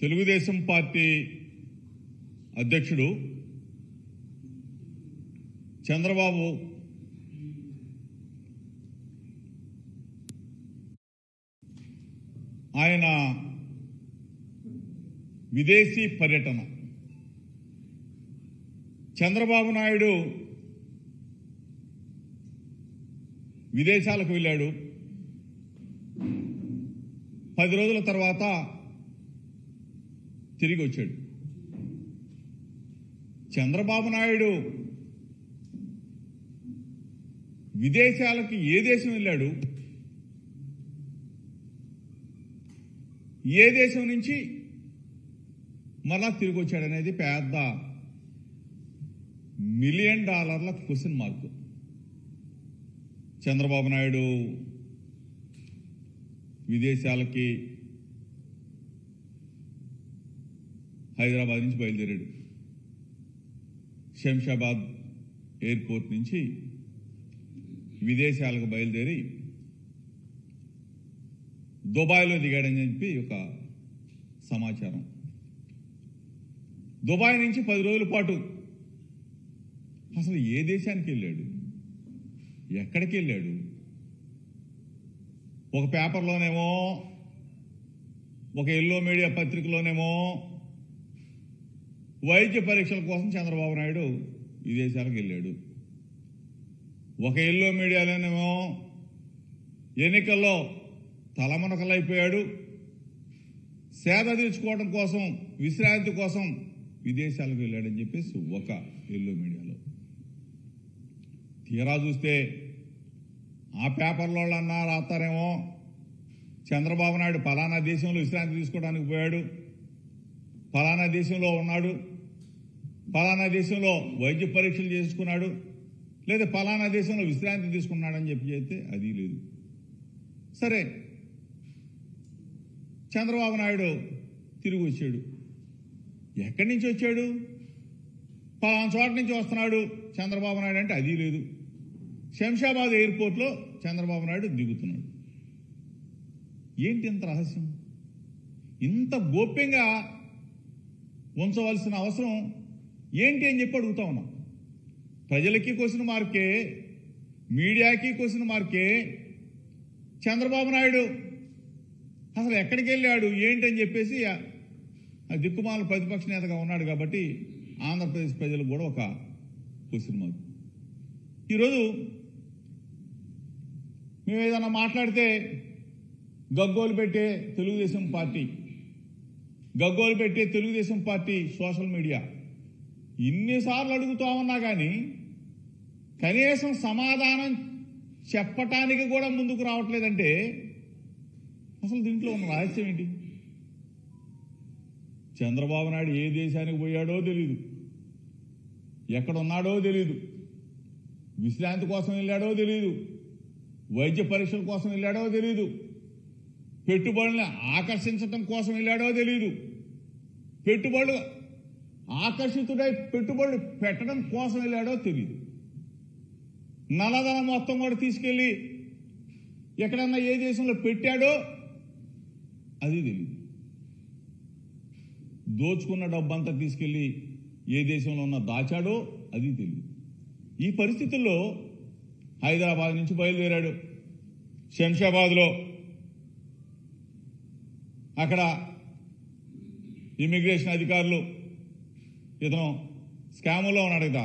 Telugu Desam party అధ్యక్షుడు చంద్రబాబు ఆయన విదేశీ పర్యటన. చంద్రబాబు నాయుడు విదేశాలకు వెళ్ళాడు. 10 రోజుల తర్వాత తిరిగి వచ్చాడు. చంద్రబాబు నాయుడు విదేశాలకు ఏ దేశం వెళ్ళాడు, ఏ దేశం నుంచి మళ్ళా తిరిగి వచ్చాడనేది పెద్ద $1 million question mark. Chandrababu Naidu విదేశాలకి హైదరాబాద్ నుంచి బయలుదేరాడు. శంషాబాద్ ఎయిర్పోర్ట్ నుంచి విదేశాలకు బయలుదేరి దుబాయ్లో దిగాడని చెప్పి ఒక సమాచారం. దుబాయ్ నుంచి 10 రోజుల పాటు అసలు ఏ దేశానికి వెళ్ళాడు, ఎక్కడికి వెళ్ళాడు? ఒక పేపర్లోనేమో, ఒక ఎల్లో మీడియా పత్రికలోనేమో వైద్య పరీక్షల కోసం చంద్రబాబు నాయుడు విదేశాలకు వెళ్ళాడు. ఒక ఎల్లో మీడియాలోనేమో ఎన్నికల్లో తలమునకలైపోయాడు, సేద తీర్చుకోవడం కోసం, విశ్రాంతి కోసం విదేశాలకు వెళ్ళాడని చెప్పేసి ఒక ఎల్లో మీడియాలో. తీరా చూస్తే ఆ పేపర్లో అన్నా రాస్తారేమో చంద్రబాబు నాయుడు ఫలానా దేశంలో విశ్రాంతి తీసుకోవడానికి పోయాడు, ఫలానా దేశంలో ఉన్నాడు, ఫలానా దేశంలో వైద్య పరీక్షలు చేసుకున్నాడు, లేదా ఫలానా దేశంలో విశ్రాంతి తీసుకున్నాడని చెప్పి చెప్తే అది లేదు. సరే, చంద్రబాబు నాయుడు తిరిగి వచ్చాడు. ఎక్కడి నుంచి వచ్చాడు? ఫలానా చోట నుంచి వస్తున్నాడు చంద్రబాబు నాయుడు అంటే అది లేదు. శంషాబాద్ ఎయిర్పోర్ట్లో చంద్రబాబు నాయుడు దిగుతున్నాడు. ఏంటి ఇంత రహస్యం? ఇంత గోప్యంగా ఉంచవలసిన అవసరం ఏంటి అని చెప్పి అడుగుతా ఉన్నాం. ప్రజలకి క్వశ్చన్ మార్కే, మీడియాకి క్వశ్చన్ మార్కే. చంద్రబాబు నాయుడు అసలు ఎక్కడికి వెళ్ళాడు ఏంటి అని చెప్పేసి దిక్కుమాల ప్రతిపక్ష నేతగా ఉన్నాడు కాబట్టి ఆంధ్రప్రదేశ్ ప్రజలకు కూడా ఒక క్వశ్చన్ మార్క్. ఈరోజు మేము ఏదైనా మాట్లాడితే గగ్గోలు పెట్టే తెలుగుదేశం పార్టీ సోషల్ మీడియా ఇన్నిసార్లు అడుగుతా ఉన్నా కానీ కనీసం సమాధానం చెప్పటానికి కూడా ముందుకు రావట్లేదంటే అసలు దీంట్లో ఉన్న రహస్యం ఏంటి? చంద్రబాబు నాయుడు ఏ దేశానికి పోయాడో తెలీదు, ఎక్కడున్నాడో తెలీదు, విశ్రాంతి కోసం వెళ్ళాడో తెలీదు, వైద్య పరీక్షల కోసం వెళ్ళాడో తెలీదు, పెట్టుబడుల్ని ఆకర్షించడం కోసం వెళ్ళాడో తెలీదు, పెట్టుబడులు ఆకర్షితుడై పెట్టుబడులు పెట్టడం కోసం వెళ్ళాడో తెలీదు. నల్లధనం మొత్తం కూడా తీసుకెళ్లి ఎక్కడన్నా ఏ దేశంలో పెట్టాడో అది తెలియదు. దోచుకున్న డబ్బంతా తీసుకెళ్లి ఏ దేశంలో ఉన్న దాచాడో అది తెలియదు. ఈ పరిస్థితుల్లో హైదరాబాద్ నుంచి బయలుదేరాడు. శంషాబాద్లో అక్కడ ఇమిగ్రేషన్ అధికారులు ఇతను స్కామ్లో ఉన్నాడు కదా,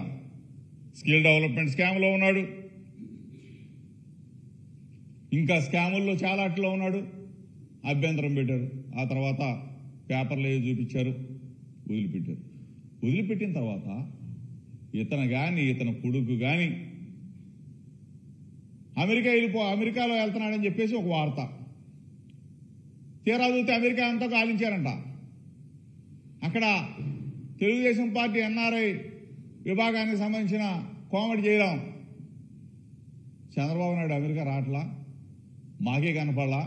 స్కిల్ డెవలప్మెంట్ స్కామ్లో ఉన్నాడు, ఇంకా స్కాముల్లో చాలా అట్లో ఉన్నాడు, అభ్యంతరం పెట్టారు. ఆ తర్వాత పేపర్లు ఏవి చూపించారు, వదిలిపెట్టారు. వదిలిపెట్టిన తర్వాత ఇతను కానీ ఇతను కొడుకు కానీ అమెరికాలో వెళ్తున్నాడని చెప్పేసి ఒక వార్త. తీరా చూస్తే అమెరికా అంతా గాలించారంట. అక్కడ తెలుగుదేశం పార్టీ ఎన్ఆర్ఐ విభాగానికి సంబంధించిన కోమటి జయరాం చంద్రబాబు నాయుడు అమెరికా రావట్లా, మాకే కనపడలా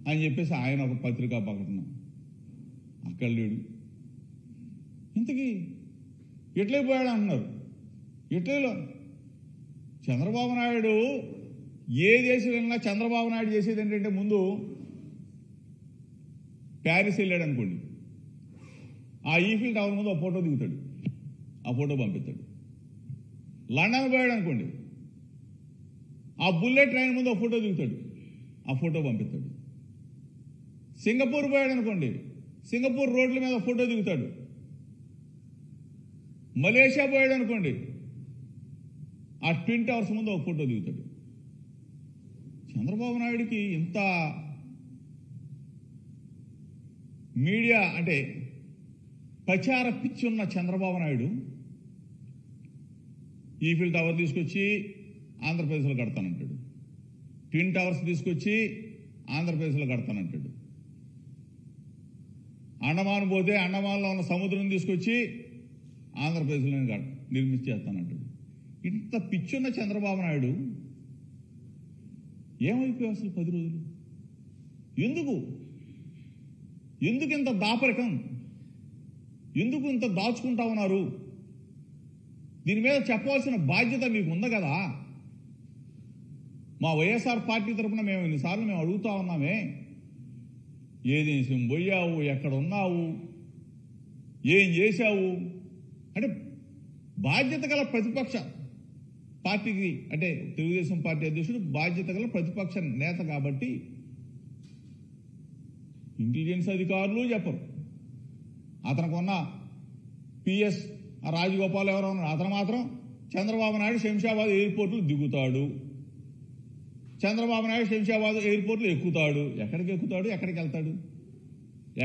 అని చెప్పేసి ఆయన ఒక పత్రికా ప్రకటన. అక్కడ లేడు. ఇంతకీ ఇట్లే పోయాడు అంటున్నారు. ఇట్లీలో చంద్రబాబు నాయుడు ఏ దేశం వెళ్ళినా చంద్రబాబు నాయుడు చేసేది ఏంటంటే ముందు ప్యారిస్ వెళ్ళాడు అనుకోండి, ఆ ఈఫిల్ టవర్ ముందు ఒక ఫోటో దిగుతాడు, ఆ ఫోటో పంపిస్తాడు. లండన్ పోయాడు అనుకోండి, ఆ బుల్లెట్ ట్రైన్ ముందు ఒక ఫోటో దిగుతాడు, ఆ ఫోటో పంపిస్తాడు. సింగపూర్ పోయాడు అనుకోండి, సింగపూర్ రోడ్ల మీద ఫోటో దిగుతాడు. మలేషియా పోయాడు అనుకోండి, ఆ ట్విన్ టవర్స్ ముందు ఒక ఫోటో దిగుతాడు. చంద్రబాబు నాయుడికి ఇంత మీడియా అంటే ప్రచార పిచ్చి ఉన్న చంద్రబాబు నాయుడు ఈఫిల్ టవర్ తీసుకొచ్చి ఆంధ్రప్రదేశ్లో కడతానంటాడు, ట్విన్ టవర్స్ తీసుకొచ్చి ఆంధ్రప్రదేశ్లో కడతానంటాడు. అండమాన్ పోతే అండమాన్లో ఉన్న సముద్రం తీసుకొచ్చి ఆంధ్రప్రదేశ్లో నిర్మించేస్తానంటాడు. ఇంత పిచ్చున్న చంద్రబాబు నాయుడు ఏమైపోయావు అసలు 10 రోజులు? ఎందుకు ఇంత దాపరికం? ఎందుకు ఇంత దాచుకుంటా ఉన్నారు? దీని మీద చెప్పవలసిన బాధ్యత మీకు ఉంది కదా. మా వైఎస్ఆర్ పార్టీ తరఫున మేము ఎన్నిసార్లు మేము అడుగుతా ఉన్నామే, ఏ దేశం పోయావు, ఎక్కడ ఉన్నావు, ఏం చేశావు అంటే బాధ్యత గల ప్రతిపక్ష పార్టీకి, అంటే తెలుగుదేశం పార్టీ అధ్యక్షుడు బాధ్యత గల ప్రతిపక్ష నేత కాబట్టి ఇంటెలిజెన్స్ అధికారులు చెప్పరు. అతనికి ఉన్న పిఎస్ రాజగోపాల్ ఎవరో ఉన్నారు, అతను మాత్రం చంద్రబాబు నాయుడు శంషాబాద్ ఎయిర్పోర్ట్లో దిగుతాడు, చంద్రబాబు నాయుడు శంషాబాద్ ఎయిర్పోర్ట్లో ఎక్కుతాడు. ఎక్కడికి ఎక్కుతాడు, ఎక్కడికి వెళ్తాడు,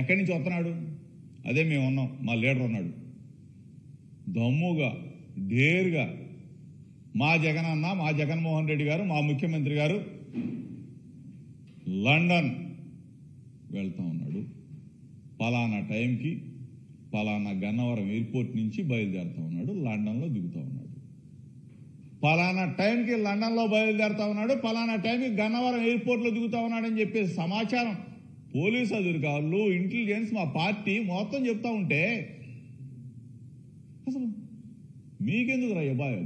ఎక్కడి నుంచి వస్తున్నాడు? అదే మేము ఉన్నాం, మా లీడర్ ఉన్నాడు దమ్ముగా ఢేరుగా. మా జగన్ అన్న, మా జగన్మోహన్ రెడ్డి గారు, మా ముఖ్యమంత్రి గారు లండన్ వెళ్తా ఉన్నాడు, పలానా టైంకి పలానా గన్నవరం ఎయిర్పోర్ట్ నుంచి బయలుదేరుతా ఉన్నాడు, లండన్లో దిగుతా ఉన్నాడు. పలానా టైంకి లండన్లో బయలుదేరుతా ఉన్నాడు, పలానా టైంకి గన్నవరం ఎయిర్పోర్ట్లో దిగుతా ఉన్నాడని చెప్పేసి సమాచారం పోలీసు అధికారులు, ఇంటెలిజెన్స్, మా పార్టీ మొత్తం చెప్తా ఉంటే అసలు మీకెందుకు రా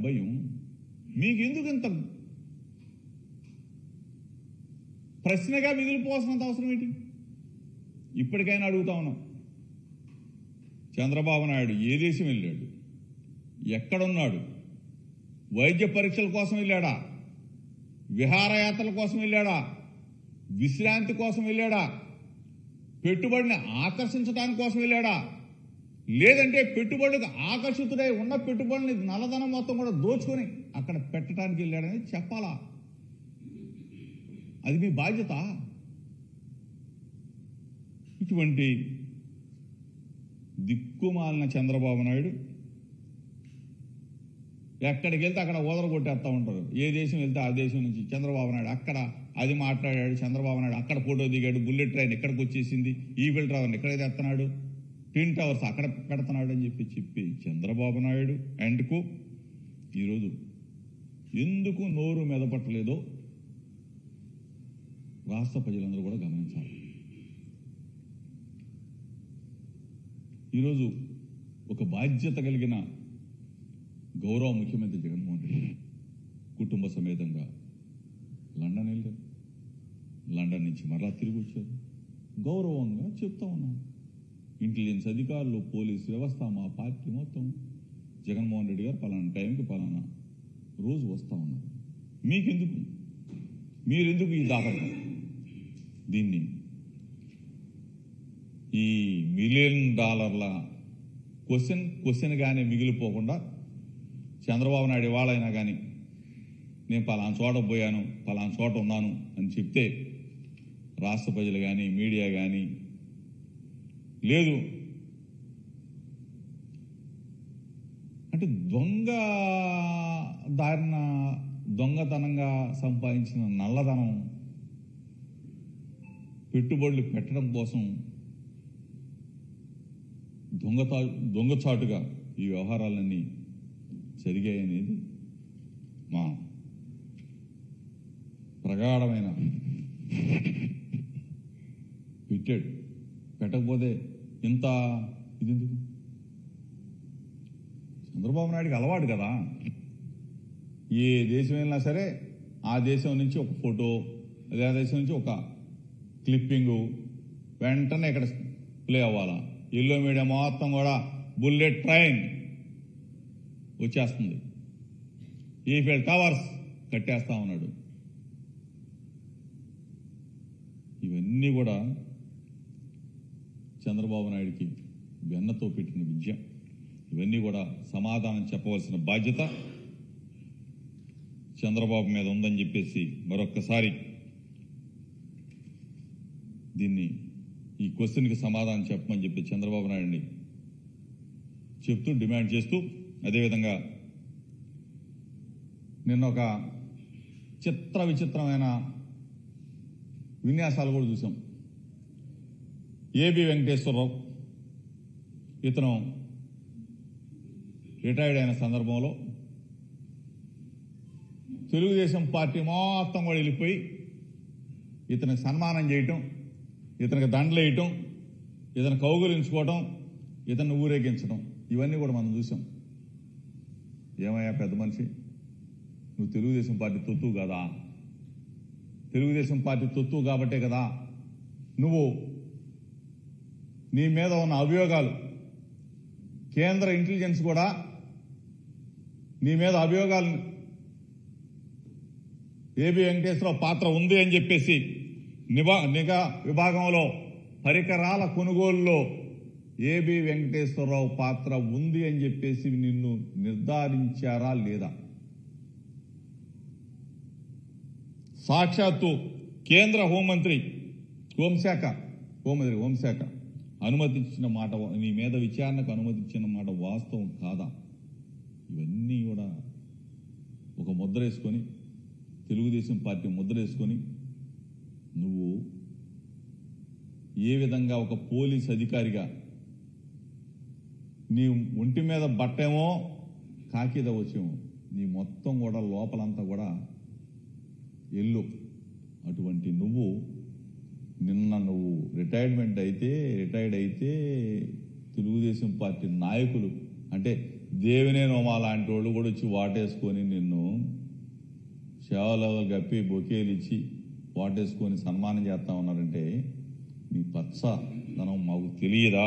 భయం? మీకెందుకు ఇంత ప్రశ్నగా మిగిలిపోవాల్సినంత అవసరం ఏంటి? ఇప్పటికైనా అడుగుతా ఉన్నాం, చంద్రబాబు నాయుడు ఏ దేశం వెళ్ళాడు, ఎక్కడున్నాడు, వైద్య పరీక్షల కోసం వెళ్ళాడా, విహారయాత్రల కోసం వెళ్ళాడా, విశ్రాంతి కోసం వెళ్ళాడా, పెట్టుబడిని ఆకర్షించడానికి కోసం వెళ్ళాడా, లేదంటే పెట్టుబడులకు ఆకర్షితుడై ఉన్న పెట్టుబడిని నల్లధనం మొత్తం కూడా దోచుకొని అక్కడ పెట్టడానికి వెళ్ళాడని చెప్పాలా? అది మీ బాధ్యత. ఇటువంటి దిక్కుమాలిన చంద్రబాబు నాయుడు ఎక్కడికి వెళ్తే అక్కడ ఓదరగొట్టేస్తూ ఉంటారు. ఏ దేశం వెళ్తే ఆ దేశం నుంచి చంద్రబాబు నాయుడు అక్కడ అది మాట్లాడాడు, చంద్రబాబు నాయుడు అక్కడ ఫోటో దిగాడు, బుల్లెట్ ట్రైన్ ఎక్కడికి వచ్చేసింది, ఈఫిల్ టవర్ ఎక్కడ తెస్తున్నాడు, ట్విన్ టవర్స్ అక్కడ పెడుతున్నాడు అని చెప్పి చంద్రబాబు నాయుడు అండ్కు ఈరోజు ఎందుకు నోరు మెదపట్టలేదో రాష్ట్ర ప్రజలందరూ కూడా గమనించాలి. ఈరోజు ఒక బాధ్యత కలిగిన గౌరవ ముఖ్యమంత్రి జగన్మోహన్ రెడ్డి కుటుంబ సమేతంగా లండన్ వెళ్ళారు, లండన్ నుంచి మరలా తిరిగి వచ్చారు. గౌరవంగా చెప్తా ఉన్నాం, ఇంటెలిజెన్స్ అధికారులు, పోలీసు వ్యవస్థ, మా పార్టీ మొత్తం జగన్మోహన్ రెడ్డి గారు పలానా టైంకి పలానా రోజు వస్తూ ఉన్నారు. మీకెందుకు, మీరెందుకు ఈ దాపరికం? దీన్ని ఈ $1 మిలియన్ క్వశ్చన్గానే మిగిలిపోకుండా చంద్రబాబు నాయుడు ఇవాళైనా కానీ నేను పలానా చోట పోయాను, పలానా చోట ఉన్నాను అని చెప్తే రాష్ట్ర ప్రజలు కానీ మీడియా కానీ లేదు అంటే దొంగతనంగా సంపాదించిన నల్లధనం పెట్టుబడులు పెట్టడం కోసం దొంగచాటుగా ఈ వ్యవహారాలన్నీ జరిగాయనేది మా ప్రగాఢమైన పెట్టకపోతే ఇంత ఇదెందుకు? చంద్రబాబు నాయుడికి అలవాటు కదా, ఏ దేశం వెళ్ళినా సరే ఆ దేశం నుంచి ఒక ఫోటో, అదే దేశం నుంచి ఒక క్లిప్పింగు వెంటనే ఇక్కడ ప్లే అవ్వాలా. ఎల్లో మీడియా మొత్తం కూడా బుల్లెట్ ట్రైన్ వచ్చేస్తుంది. ఈఫెల్ టవర్స్ కట్టేస్తా ఉన్నాడు. ఇవన్నీ కూడా చంద్రబాబు నాయుడికి వెన్నతో పెట్టిన విద్య. ఇవన్నీ కూడా సమాధానం చెప్పవలసిన బాధ్యత చంద్రబాబు మీద ఉందని చెప్పేసి మరొక్కసారి ఈ క్వశ్చన్కి సమాధానం చెప్పమని చెప్పి చంద్రబాబు నాయుడిని చెప్తూ డిమాండ్ చేస్తూ, అదేవిధంగా నిన్న ఒక విచిత్రమైన విన్యాసాలు కూడా చూసాం. ఏబి వెంకటేశ్వరరావు ఇతను రిటైర్డ్ అయిన సందర్భంలో తెలుగుదేశం పార్టీ మొత్తం కూడా వెళ్ళిపోయి ఇతనికి సన్మానం చేయటం, ఇతనికి దండలేయటం, ఇతను కౌగులించుకోవటం, ఇతన్ని ఊరేగించడం, ఇవన్నీ కూడా మనం చూసాం. ఏమయ్యా పెద్ద మనిషి, నువ్వు తెలుగుదేశం పార్టీ తొత్తు కదా, తెలుగుదేశం పార్టీ తొత్తు కాబట్టే కదా నువ్వు నీ మీద ఉన్న అభియోగాలు, కేంద్ర ఇంటెలిజెన్స్ కూడా నీ మీద అభియోగాలు ఏబి వెంకటేశ్వరరావు పాత్ర ఉంది అని చెప్పేసి నిఘా విభాగంలో పరికరాల కొనుగోలులో ఏబి వెంకటేశ్వరరావు పాత్ర ఉంది అని చెప్పేసి నిన్ను నిర్ధారించారా లేదా? సాక్షాత్తు కేంద్ర హోంమంత్రి హోంశాఖ అనుమతించిన మాట, నీ మీద విచారణకు అనుమతించిన మాట వాస్తవం కాదా? ఇవన్నీ కూడా ఒక ముద్ర వేసుకొని, తెలుగుదేశం పార్టీ ముద్ర వేసుకొని నువ్వు ఏ విధంగా ఒక పోలీస్ అధికారిగా నీ ఒంటి మీద బట్టేమో కాకిద వచ్చేమో, నీ మొత్తం కూడా లోపలంతా కూడా ఎల్లు. అటువంటి నువ్వు నిన్న రిటైర్డ్ అయితే తెలుగుదేశం పార్టీ నాయకులు అంటే దేవినే నోమా లాంటి వాళ్ళు కూడా వచ్చి వాటేసుకొని నిన్ను సేవలు గప్పి బొకేలు ఇచ్చి వాటేసుకొని సన్మానం చేస్తా ఉన్నారంటే నీ పచ్చదనం మాకు తెలియదా?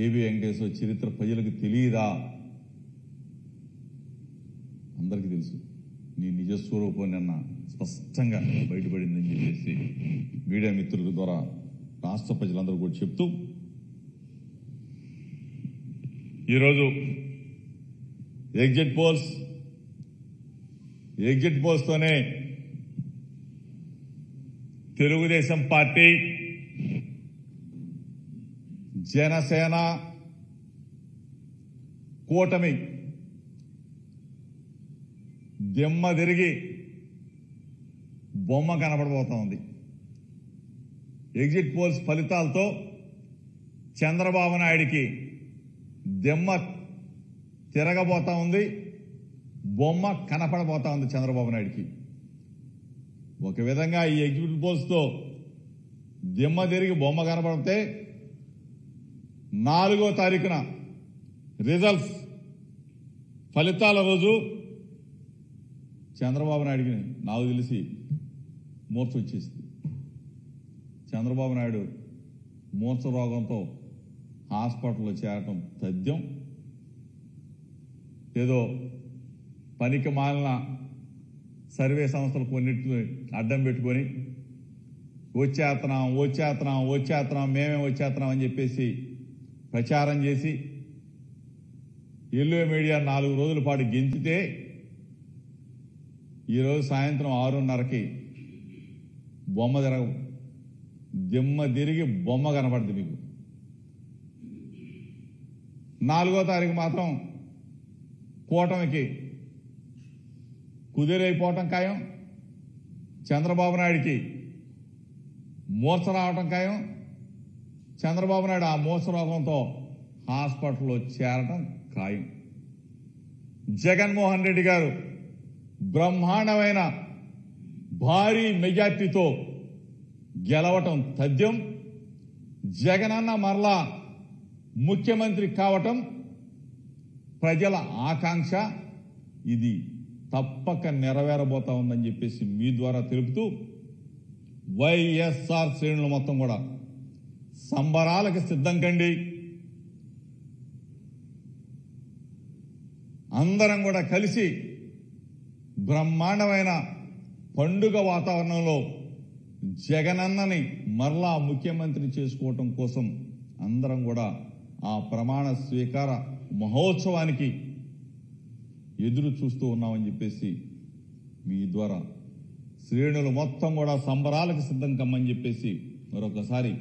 ఏబి వెంకటేశ్వర చరిత్ర ప్రజలకు తెలియదా? అందరికీ తెలుసు. నీ నిజస్వరూపం నిన్న స్పష్టంగా బయటపడిందని చెప్పేసి మీడియా మిత్రుల ద్వారా రాష్ట్ర ప్రజలందరూ కూడా చెప్తూ, ఈరోజు ఎగ్జిట్ పోల్స్తోనే తెలుగుదేశం పార్టీ, జనసేన కూటమి దిమ్మ తిరిగి బొమ్మ కనపడబోతా ఉంది. ఎగ్జిట్ పోల్స్ ఫలితాలతో చంద్రబాబు నాయుడికి దిమ్మ తిరగబోతా ఉంది, బొమ్మ కనపడబోతా ఉంది చంద్రబాబు నాయుడికి. ఒక విధంగా ఈ ఎగ్జిట్ పోల్స్తో దిమ్మ తిరిగి బొమ్మ కనపడితే 4వ తారీఖున రిజల్ట్స్ ఫలితాల రోజు చంద్రబాబు నాయుడికి నాకు తెలిసి మూర్ఛ వచ్చేసింది. చంద్రబాబు నాయుడు మూర్ఛ రోగంతో హాస్పిటల్లో చేరటం తథ్యం. ఏదో పనికి మాలిన సర్వే సంస్థలు కొన్నిటిని అడ్డం పెట్టుకొని వచ్చేస్తున్నాం మేమే వచ్చేస్తున్నాం అని చెప్పేసి ప్రచారం చేసి ఎల్లో మీడియా 4 రోజుల పాటు గెంచితే ఈరోజు సాయంత్రం 6:30కి దిమ్మ తిరిగి బొమ్మ కనపడుతుంది మీకు. 4వ తారీఖు మాత్రం కూటమికి కుదిరైపోవటం ఖాయం, చంద్రబాబు నాయుడికి మూర్ఛ రావటం ఖాయం, చంద్రబాబు నాయుడు ఆ మూర్ఛ రోగంతో హాస్పిటల్లో చేరటం ఖాయం. జగన్మోహన్ రెడ్డి గారు బ్రహ్మాండమైన భారీ మెజార్టీతో గెలవటం తథ్యం. జగనన్న మరలా ముఖ్యమంత్రి కావటం ప్రజల ఆకాంక్ష. ఇది తప్పక నెరవేరబోతా ఉందని చెప్పేసి మీ ద్వారా తెలుపుతూ వైఎస్ఆర్ శ్రేణులు మొత్తం కూడా సంబరాలకు సిద్ధం కండి. అందరం కూడా కలిసి బ్రహ్మాండమైన పండుగ వాతావరణంలో జగనన్నని మరలా ముఖ్యమంత్రి చేసుకోవటం కోసం అందరం కూడా ఆ ప్రమాణ స్వీకార మహోత్సవానికి ఎదురు చూస్తూ ఉన్నామని చెప్పేసి మీ ద్వారా శ్రేణులు మొత్తం కూడా సంబరాలకు సిద్ధం కమ్మని చెప్పేసి మరొకసారి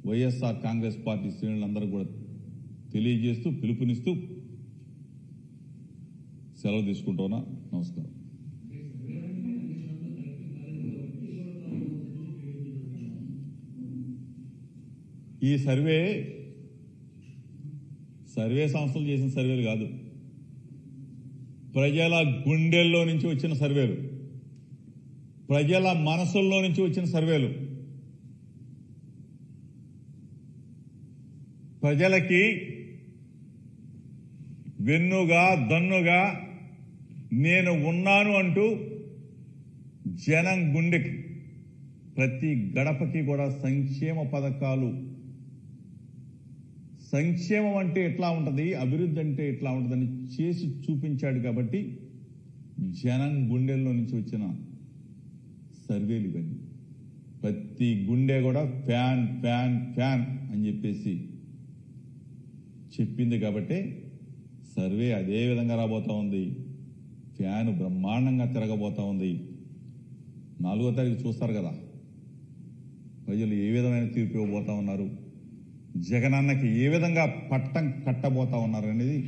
వైఎస్ఆర్ కాంగ్రెస్ పార్టీ శ్రేణులందరూ కూడా తెలియజేస్తూ పిలుపునిస్తూ సెలవు తీసుకుంటున్నా. నమస్కారం. ఈ సర్వే సంస్థలు చేసిన సర్వేలు కాదు, ప్రజల గుండెల్లో నుంచి వచ్చిన సర్వేలు, ప్రజల మనసుల్లో నుంచి వచ్చిన సర్వేలు. ప్రజలకి వెన్నుగా దన్నుగా నేను ఉన్నాను అంటూ జనం గుండెకి ప్రతి గడపకి కూడా సంక్షేమ పథకాలు. సంక్షేమం అంటే ఎట్లా ఉంటుంది, అభివృద్ధి అంటే ఎట్లా ఉంటుందని చేసి చూపించాడు. కాబట్టి జనం గుండెల్లో నుంచి వచ్చిన సర్వేలు ఇవన్నీ. ప్రతి గుండె కూడా ఫ్యాన్ ఫ్యాన్ ఫ్యాన్ అని చెప్పేసి చెప్పింది. కాబట్టి సర్వే అదే విధంగా రాబోతా ఉంది. ఫ్యాన్ బ్రహ్మాండంగా తిరగబోతా ఉంది. 4వ తారీఖు చూస్తారు కదా ప్రజలు ఏ విధమైన తీర్పు ఇవ్వబోతా ఉన్నారు, జగనన్నకి ఏ విధంగా పట్టం కట్టబోతా ఉన్నారు అనేది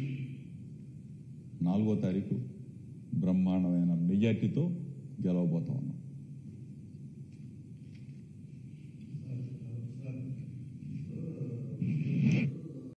4వ తారీఖు బ్రహ్మాండమైన మెజార్టీతో గెలవబోతా ఉన్నారు.